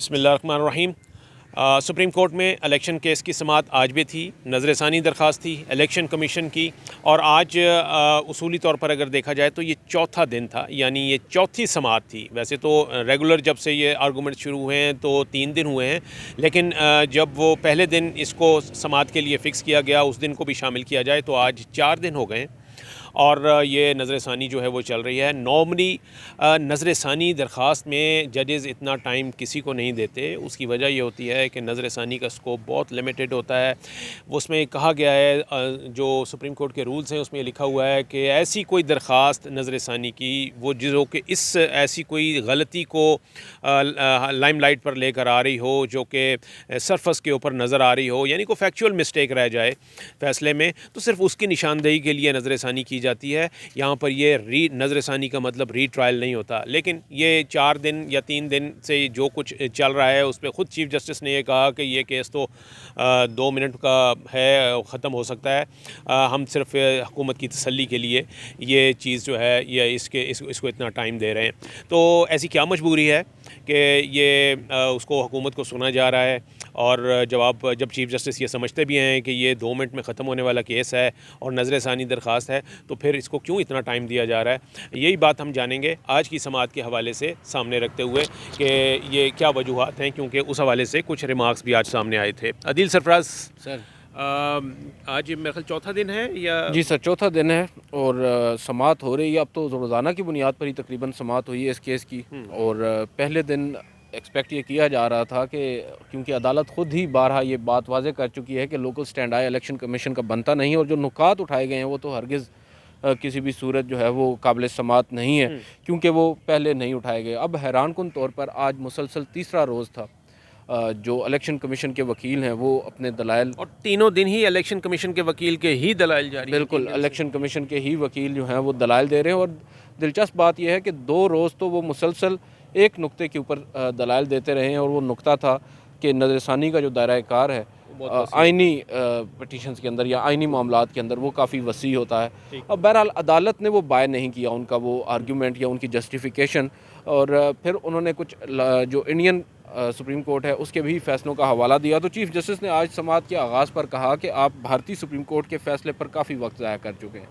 बिस्मिल्लाहिर्रहमानिर्रहीम। Supreme court में election case की समाअत आज भी थी। नज़रसानी दरख्वास्त थी इलेक्शन कमीशन की, और आज उसूली तौर पर अगर देखा जाए तो ये चौथा दिन था, यानी ये चौथी समाअत थी। वैसे तो रेगुलर जब से ये आर्गूमेंट शुरू हुए हैं तो 3 दिन हुए हैं, लेकिन जब वो पहले दिन इसको समाअत के लिए फ़िक्स किया गया, उस दिन को भी शामिल किया जाए तो आज 4 दिन हो गए हैं और ये नज़रसानी जो है वो चल रही है। नॉर्मली नज़रसानी दरख्वास्त में जजेज़ इतना टाइम किसी को नहीं देते। उसकी वजह ये होती है कि नज़रसानी का स्कोप बहुत लिमिटेड होता है। उसमें कहा गया है, जो सुप्रीम कोर्ट के रूल्स हैं उसमें लिखा हुआ है कि ऐसी कोई दरख्वास्त नज़रसानी की वो जो कि इस ऐसी कोई गलती को लाइमलाइट पर लेकर आ रही हो, जो कि सरफस के ऊपर नज़र आ रही हो, यानी कोई फैक्चुअल मिस्टेक रह जाए फ़ैसले में, तो सिर्फ उसकी निशानदेही के लिए नज़रसानी की जाती है। यहाँ पर ये नज़रसानी का मतलब री ट्रायल नहीं होता। लेकिन ये 4 दिन या 3 दिन से जो कुछ चल रहा है उस पर ख़ुद चीफ़ जस्टिस ने ये कहा कि ये केस तो 2 मिनट का है, ख़त्म हो सकता है। हम सिर्फ हुकूमत की तसल्ली के लिए ये चीज़ जो है ये इसको इतना टाइम दे रहे हैं। तो ऐसी क्या मजबूरी है कि ये उसको हुकूमत को सुना जा रहा है, और जब चीफ़ जस्टिस ये समझते भी हैं कि ये 2 मिनट में ख़त्म होने वाला केस है और नज़रसानी दरख्वास्त है, तो फिर इसको क्यों इतना टाइम दिया जा रहा है। यही बात हम जानेंगे आज की समाअत के हवाले से, सामने रखते हुए कि ये क्या वजूहात हैं, क्योंकि उस हवाले से कुछ रिमार्क्स भी आज सामने आए थे। अदील सरफराज सर, आज मेरे ख्याल चौथा दिन है या? जी सर, चौथा दिन है और समाअत हो रही है। अब तो रोज़ाना की बुनियाद पर ही तकरीबन समाअत हुई है इस केस की। और पहले दिन एक्सपेक्ट ये किया जा रहा था कि क्योंकि अदालत ख़ुद ही बारहा ये बात वाज़े कर चुकी है कि लोकल स्टैंड आए इलेक्शन कमीशन का बनता नहीं, और जो नुकात उठाए गए हैं वो तो हरगिज़ किसी भी सूरत जो है वो काबिल समाअत नहीं है, क्योंकि वो पहले नहीं उठाए गए। अब हैरान कुन तौर पर आज मुसलसल तीसरा रोज़ था। जो इलेक्शन कमीशन के वकील हैं वो अपने दलाइल, और तीनों दिन ही इलेक्शन कमीशन के वकील के ही दलाइल जारी हैं। बिल्कुल इलेक्शन कमीशन के ही वकील जो हैं वो दलाइल दे रहे हैं। और दिलचस्प बात यह है कि 2 रोज़ तो वो मुसलसल एक नुक्ते के ऊपर दलाइल देते रहे हैं, और वो नुक्ता था कि नज़रसानी का जो दायरा कार है आइनी पटिशन्स के अंदर या आइनी मामलात के अंदर वो काफ़ी वसी होता है। अब बहरहाल अदालत ने वो बाय नहीं किया उनका वो आर्ग्यूमेंट या उनकी जस्टिफिकेशन, और फिर उन्होंने कुछ जो इंडियन सुप्रीम कोर्ट है उसके भी फ़ैसलों का हवाला दिया। तो चीफ़ जस्टिस ने आज समाअत के आगाज़ पर कहा कि आप भारतीय सुप्रीम कोर्ट के फ़ैसले पर काफ़ी वक्त ज़ाया कर चुके हैं,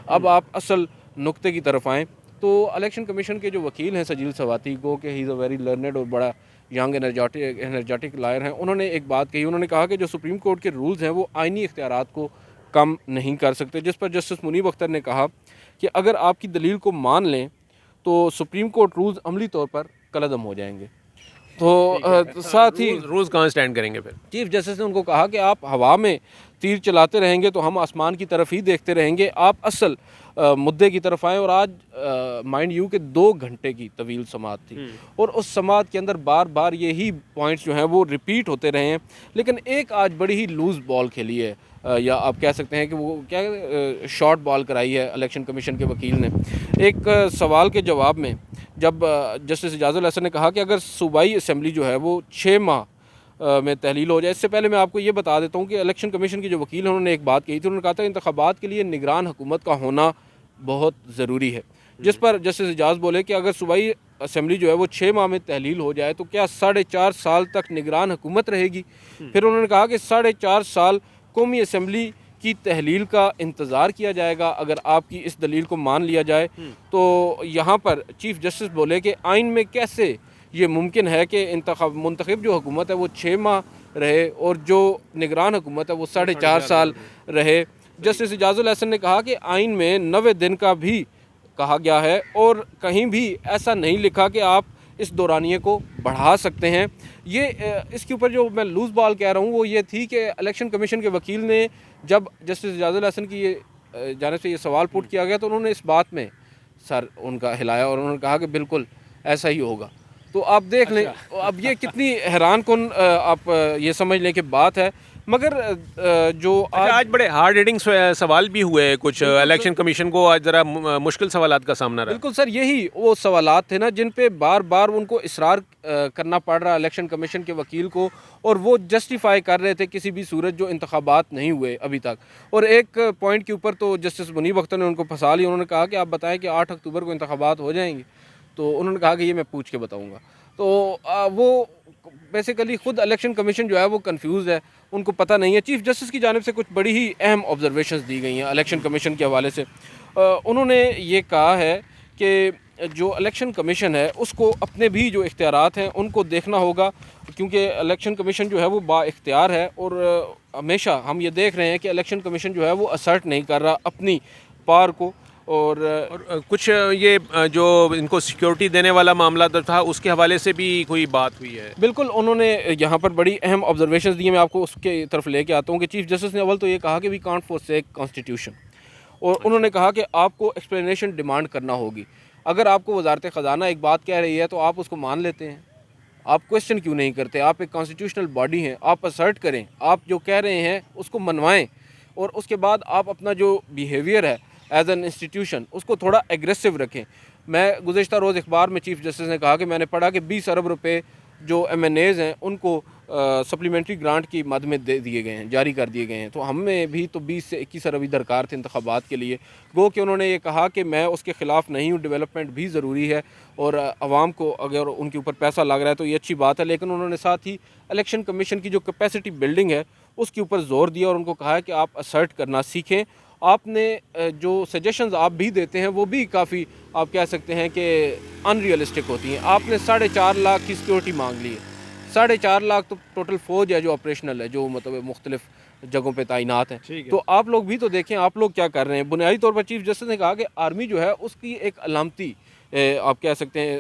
अब आप असल नुक्ते की तरफ आएँ। तो इलेक्शन कमीशन के जो वकील हैं सजील सवाती को, कि he is a very learned और बड़ा यंग एनर्जेटिक लायर हैं, उन्होंने एक बात कही। उन्होंने कहा कि जो सुप्रीम कोर्ट के रूल्स हैं वो आइनी इख्तियारात को कम नहीं कर सकते, जिस पर जस्टिस मुनीब अख्तर ने कहा कि अगर आपकी दलील को मान लें तो सुप्रीम कोर्ट रूल्स अमली तौर पर कलअदम हो जाएंगे। तो साथ ही रोज़ कहाँ स्टैंड करेंगे फिर? चीफ जस्टिस ने उनको कहा कि आप हवा में तीर चलाते रहेंगे तो हम आसमान की तरफ ही देखते रहेंगे, आप असल मुद्दे की तरफ आएँ। और आज माइंड यू के 2 घंटे की तवील समाअत थी, और उस समाअत के अंदर बार बार यही पॉइंट्स जो हैं वो रिपीट होते रहे हैं। लेकिन एक आज बड़ी ही लूज़ बॉल खेली है, या आप कह सकते हैं कि वो क्या शॉर्ट बॉल कराई है इलेक्शन कमीशन के वकील ने। एक सवाल के जवाब में जब जस्टिस इजाज़ुल हसन ने कहा कि अगर सूबाई असम्बली जो है वो 6 माह में तहलील हो जाए। इससे पहले मैं आपको ये बता देता हूँ कि इलेक्शन कमीशन के जो वकील हैं उन्होंने एक बात कही थी। उन्होंने कहा था इंतखाबात के लिए निगरान हुकूमत का होना बहुत ज़रूरी है, जिस पर जस्टिस इजाज़ बोले कि अगर सूबाई असम्बली जो है वो 6 माह में तहलील हो जाए तो क्या 4.5 साल तक निगरान हुकूमत रहेगी। फिर उन्होंने कहा कि 4.5 साल कौमी असम्बली की तहलील का इंतज़ार किया जाएगा अगर आपकी इस दलील को मान लिया जाए। तो यहाँ पर चीफ़ जस्टिस बोले कि आइन में कैसे ये मुमकिन है कि मुंतखब जो हुकूमत है वो 6 माह रहे और जो निगरान हुकूमत है वो 4.5 साल रहे। जस्टिस इजाज़ुल हसन ने कहा कि आइन में 90 दिन का भी कहा गया है, और कहीं भी ऐसा नहीं लिखा कि आप इस दौरानिए को बढ़ा सकते हैं। ये इसके ऊपर जो मैं लूज़ बॉल कह रहा हूँ वो ये थी कि इलेक्शन कमीशन के वकील ने जब जस्टिस इजाज़ुल हसन की ये जानिब से ये सवाल पुट किया गया तो उन्होंने इस बात में सर उनका हिलाया और उन्होंने कहा कि बिल्कुल ऐसा ही होगा। तो आप देख लें अब ये कितनी हैरान कुन आप ये समझ लें कि बात है। मगर जो आज बड़े हार्ड हिटिंग सवाल भी हुए कुछ, इलेक्शन कमीशन को आज ज़रा मुश्किल सवालात का सामना रहा। बिल्कुल सर, यही वो सवालात थे ना जिन पे बार बार उनको इसरार करना पड़ रहा इलेक्शन कमीशन के वकील को, और वो जस्टिफाई कर रहे थे किसी भी सूरत जो इंतखाबात नहीं हुए अभी तक। और एक पॉइंट के ऊपर तो जस्टिस मुनीब अख्तर ने उनको फंसा लिया। उन्होंने कहा कि आप बताएं कि 8 अक्टूबर को इंतखाबात हो जाएंगे। तो उन्होंने कहा कि ये मैं पूछ के बताऊँगा। तो वो बेसिकली खुद इलेक्शन कमीशन जो है वो कंफ्यूज है, उनको पता नहीं है। चीफ जस्टिस की जानिब से कुछ बड़ी ही अहम ऑब्जर्वेशंस दी गई हैं इलेक्शन कमीशन के हवाले से। उन्होंने ये कहा है कि जो इलेक्शन कमीशन है उसको अपने भी जो इख्तियारात हैं उनको देखना होगा, क्योंकि इलेक्शन कमीशन जो है वो बाइख्तियार है और हमेशा हम ये देख रहे हैं कि इलेक्शन कमीशन जो है वो असर्ट नहीं कर रहा अपनी पावर को। और कुछ ये जो इनको सिक्योरिटी देने वाला मामला था उसके हवाले से भी कोई बात हुई है? बिल्कुल, उन्होंने यहाँ पर बड़ी अहम ऑब्जर्वेशंस दी हैं। मैं आपको उसके तरफ लेके आता हूँ कि चीफ जस्टिस ने अव्वल तो ये कहा कि वी कांट फोरसेक कॉन्स्टिट्यूशन, और उन्होंने कहा कि आपको एक्सप्लेनेशन डिमांड करना होगी। अगर आपको वजारत ख़जाना एक बात कह रही है तो आप उसको मान लेते हैं, आप क्वेश्चन क्यों नहीं करते? आप एक कॉन्स्टिट्यूशनल बॉडी हैं, आप असर्ट करें, आप जो कह रहे हैं उसको मनवाएं, और उसके बाद आप अपना जो बिहेवियर है एज एन इंस्टीट्यूशन उसको थोड़ा एग्रेसिव रखें। मैं गुज़श्ता रोज़ अखबार में चीफ जस्टिस ने कहा कि मैंने पढ़ा कि 20 अरब रुपए जो MNAs हैं उनको सप्लीमेंट्री ग्रांट की मद में दे दिए गए हैं, जारी कर दिए गए हैं। तो हमें भी तो 20 से 21 अरब दरकार थे इंतखाबात के लिए। गो कि उन्होंने ये कहा कि मैं उसके ख़िलाफ़ नहीं हूँ, डेवलपमेंट भी ज़रूरी है और आवाम को अगर उनके ऊपर पैसा लग रहा है तो ये अच्छी बात है। लेकिन उन्होंने साथ ही इलेक्शन कमीशन की जो कैपेसिटी बिल्डिंग है उसके ऊपर ज़ोर दिया और उनको कहा है कि आप असर्ट करना सीखें। आपने जो सजेशंस आप भी देते हैं वो भी काफ़ी आप कह सकते हैं कि अनरियलिस्टिक होती हैं। आपने 4.5 लाख की सिक्योरिटी मांग ली है, 4.5 लाख तो टोटल फ़ौज है जो ऑपरेशनल है, जो मतलब मुख्तलिफ जगहों पे तैनात हैं। तो आप लोग भी तो देखें आप लोग क्या कर रहे हैं। बुनियादी तौर पर चीफ जस्टिस ने कहा कि आर्मी जो है उसकी एक अलामती आप कह सकते हैं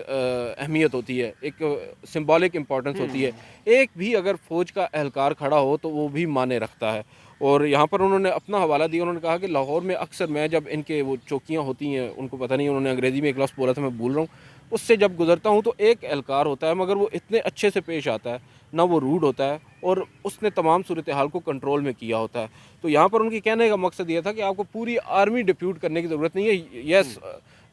अहमियत होती है, एक सिंबॉलिक इम्पोर्टेंस होती है। एक भी अगर फ़ौज का एहलकार खड़ा हो तो वो भी माने रखता है। और यहाँ पर उन्होंने अपना हवाला दिया, उन्होंने कहा कि लाहौर में अक्सर मैं जब इनके वो चौकियाँ होती हैं, उनको पता नहीं उन्होंने अंग्रेज़ी में एक लफ्ज़ बोला था मैं भूल रहा हूँ, उससे जब गुजरता हूँ तो एक एहलकार होता है मगर वो इतने अच्छे से पेश आता है, ना वो रूड होता है और उसने तमाम सूरत हाल को कंट्रोल में किया होता है। तो यहाँ पर उनके कहने का मकसद ये था कि आपको पूरी आर्मी डिप्यूट करने की ज़रूरत नहीं है। Yes,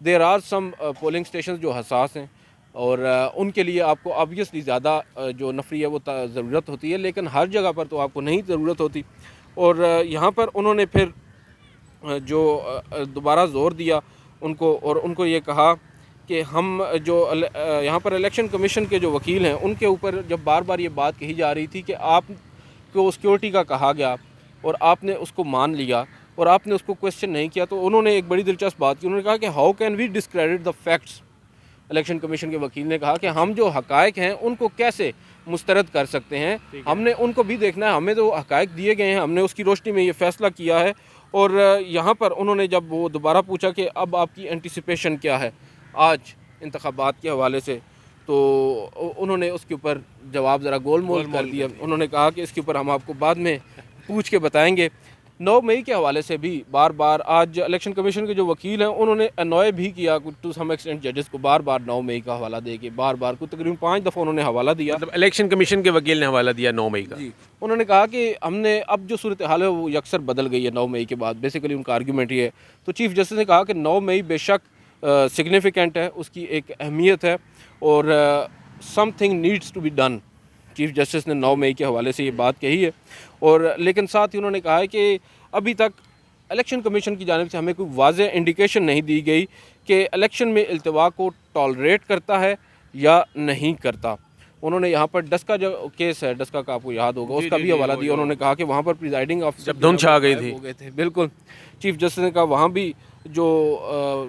there are some polling station जो हसास हैं और उनके लिए आपको ऑब्वियसली ज़्यादा जो नफरी है वो ज़रूरत होती है, लेकिन हर जगह पर तो आपको नहीं ज़रूरत होती। और यहाँ पर उन्होंने फिर जो दोबारा ज़ोर दिया उनको और उनको ये कहा कि हम जो यहाँ पर इलेक्शन कमीशन के जो वकील हैं उनके ऊपर जब बार बार ये बात कही जा रही थी कि आपको सिक्योरिटी का कहा गया और आपने उसको मान लिया और आपने उसको क्वेश्चन नहीं किया, तो उन्होंने एक बड़ी दिलचस्प बात की। उन्होंने कहा कि how can we discredit the facts. Election commission के वकील ने कहा कि हम जो हकायक हैं उनको कैसे मुस्तरद कर सकते हैं, हमने उनको भी देखना है, हमें तो हकायक दिए गए हैं, हमने उसकी रोशनी में ये फ़ैसला किया है। और यहाँ पर उन्होंने जब वो दोबारा पूछा कि अब आपकी एंटिसिपेशन क्या है आज इंतखाबात के हवाले से, तो उन्होंने उसके ऊपर जवाब ज़रा गोल मोल कर दिया। उन्होंने कहा कि इसके ऊपर हम आपको बाद में पूछ के बताएंगे। 9 मई के हवाले से भी बार बार आज इलेक्शन कमीशन के जो वकील हैं उन्होंने अनॉय भी किया टू सम एक्सटेंट जजेस को, बार बार 9 मई का हवाला दे के बार बार कुछ तकरीबन 5 दफ़ा उन्होंने हवाला दिया। मतलब इलेक्शन कमीशन के वकील ने हवाला दिया 9 मई का। जी, उन्होंने कहा कि हमने अब जो सूरत हाल है वो यकसर बदल गई है 9 मई के बाद। बेसिकली उनका आर्गूमेंट ये है। तो चीफ जस्टिस ने कहा कि 9 मई बेशक सिग्निफिकेंट है, उसकी एक अहमियत है और something needs to be done. Chief justice ने 9 मई के हवाले से ये बात कही है। और लेकिन साथ ही उन्होंने कहा है कि अभी तक इलेक्शन कमीशन की जानिब से हमें कोई वाज़ेह इंडिकेशन नहीं दी गई कि इलेक्शन में इल्तिवा को टॉलरेट करता है या नहीं करता। उन्होंने यहाँ पर डस्का जो केस है, डस्का का आपको याद होगा, उसका भी हवाला दिया। उन्होंने कहा कि वहाँ पर प्रिजाइडिंग ऑफिसर जब धुंध छा गई थी, बिल्कुल चीफ जस्टिस ने कहा वहाँ भी जो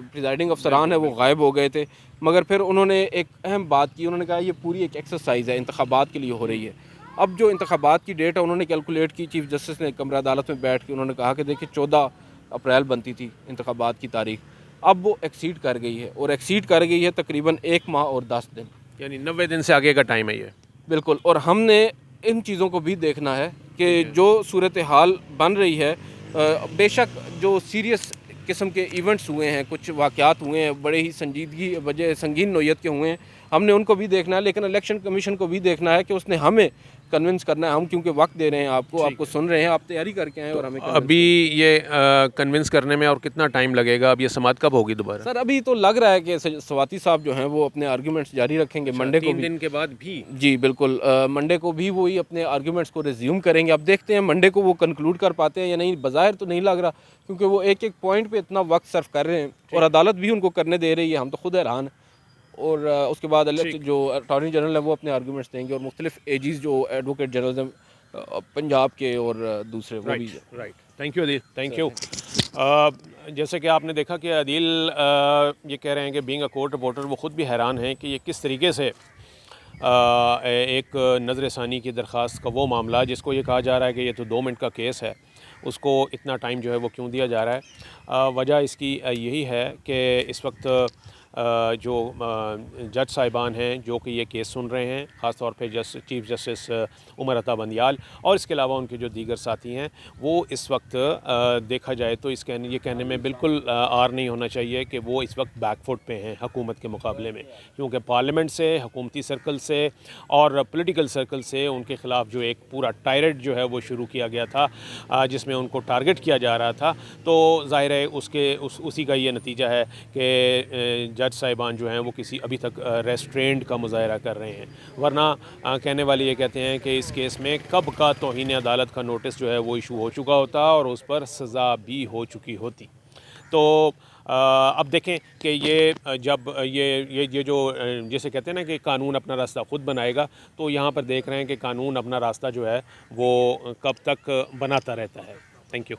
प्रिजाइडिंग अफसरान है वो गायब हो गए थे। मगर फिर उन्होंने एक अहम बात की, उन्होंने कहा ये पूरी एक एक्सरसाइज है, इंतखाबात के लिए हो रही है। अब जो इंतखाबात की डेट है उन्होंने कैलकुलेट की, चीफ जस्टिस ने कमरा अदालत में बैठ के उन्होंने कहा कि देखिए 14 अप्रैल बनती थी इंतखाबात की तारीख, अब वो एक्सीड कर गई है और एक्सीड कर गई है तकरीबन 1 माह और 10 दिन, यानी 90 दिन से आगे का टाइम है ये। बिल्कुल। और हमने इन चीज़ों को भी देखना है कि जो सूरत हाल बन रही है, बेशक जो सीरियस किस्म के इवेंट्स हुए हैं, कुछ वाक़यात हुए हैं, बड़े ही संजीदगी वजह संगीन नोयत के हुए हैं, हमने उनको भी देखना है। लेकिन इलेक्शन कमीशन को भी देखना है कि उसने हमें कन्विंस करना है। हम क्योंकि वक्त दे रहे हैं आपको सुन रहे हैं, आप तैयारी करके आए और हमें अभी ये कन्विंस करने में और कितना टाइम लगेगा? अब ये समाअत कब होगी दोबारा? सर अभी तो लग रहा है कि स्वाति साहब जो हैं वो अपने आर्ग्यूमेंट्स जारी रखेंगे मंडे को 3 दिन के बाद भी। जी बिल्कुल, मंडे को भी वही अपने आर्ग्यूमेंट्स को रिज्यूम करेंगे। अब देखते हैं मंडे को वो कंक्लूड कर पाते हैं या नहीं। बाज़ाहिर तो नहीं लग रहा, क्योंकि वो एक एक पॉइंट पे इतना वक्त सर्व कर रहे हैं और अदालत भी उनको करने दे रही है। हम तो खुद हैरान। और उसके बाद जो अटॉर्नी जनरल है वो अपने आर्गूमेंट्स देंगे, और मुख्तलिफ एजीज जो एडवोकेट जनरल हैं पंजाब के और दूसरे वो भी। Right, thank you Adeel, thank you. जैसे कि आपने देखा कि अदील ये कह रहे हैं कि बीइंग अ कोर्ट रिपोर्टर वो ख़ुद भी हैरान हैं कि ये किस तरीके से एक नज़र षानी की दरख्वास्त का वो मामला जिसको ये कहा जा रहा है कि ये तो 2 मिनट का केस है, उसको इतना टाइम जो है वो क्यों दिया जा रहा है। वजह इसकी यही है कि इस वक्त जो जज साहिबान हैं जो कि ये केस सुन रहे हैं, ख़ास तौर पे चीफ़ जस्टिस उमर अता बंदियाल और इसके अलावा उनके जो दीगर साथी हैं, वो इस वक्त देखा जाए तो ये कहने में बिल्कुल आर नहीं होना चाहिए कि वो इस वक्त बैकफुट पे हैं हुकूमत के मुकाबले में, क्योंकि पार्लियामेंट से, हुकूमती सर्कल से और पॉलिटिकल सर्कल से उनके ख़िलाफ़ जो एक पूरा टायरेट जो है वो शुरू किया गया था, जिसमें उनको टारगेट किया जा रहा था। तो ज़ाहिर है उसी का ये नतीजा है कि जज साहिबान जो हैं वो किसी अभी तक रेस्ट्रेंट का मुजाहरा कर रहे हैं, वरना कहने वाले ये कहते हैं कि इस केस में कब का तौहीन अदालत का नोटिस जो है वो इशू हो चुका होता और उस पर सज़ा भी हो चुकी होती। तो अब देखें कि ये जब ये जो जैसे कहते हैं ना कि कानून अपना रास्ता ख़ुद बनाएगा, तो यहाँ पर देख रहे हैं कि कानून अपना रास्ता जो है वो कब तक बनाता रहता है। Thank you.